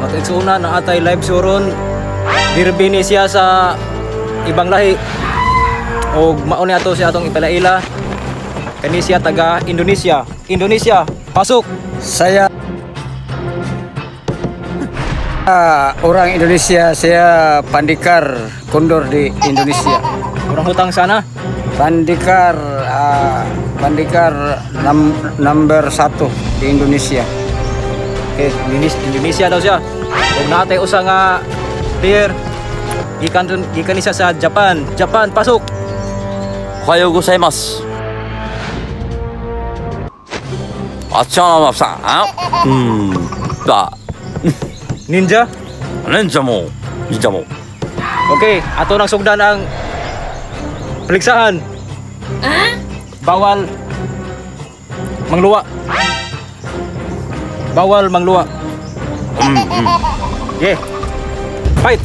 Matexuna na atay live suron. Dirbini siya sa ibang lahi. O mauni ato siya atong ipalaila. Kani siya taga Indonesia. Indonesia, pasok. Saya orang Indonesia, saya Pandikar Kondor di Indonesia. Orang hutang sana. Pandikar number 1 di Indonesia. Okay, Indonesia daw siya. Kung natay usa nga player, gikan siya sa Japan. Japan, pasok. Ohayou gozaimasu. Achamasa. Ba. Ninja. Ninja mo. Ninja mo. Okay, ato nang sugdan ang peliksahan. Bawal mangluwa. Bawal mangluwa. Okay. Fight.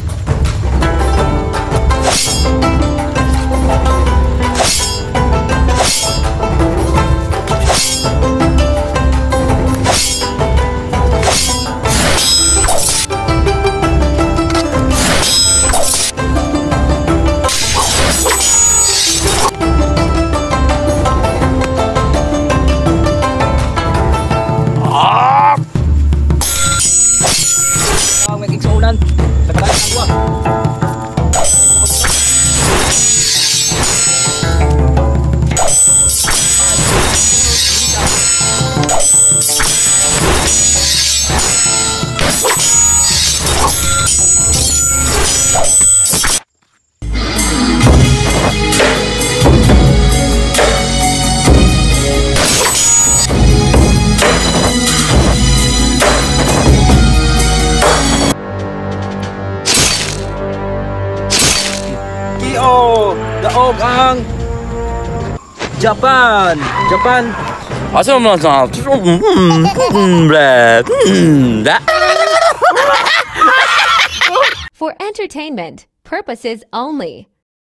Saunan sa kalayaan ng buwan. Daog ang Japan. Japan. Achamasa. For entertainment purposes only.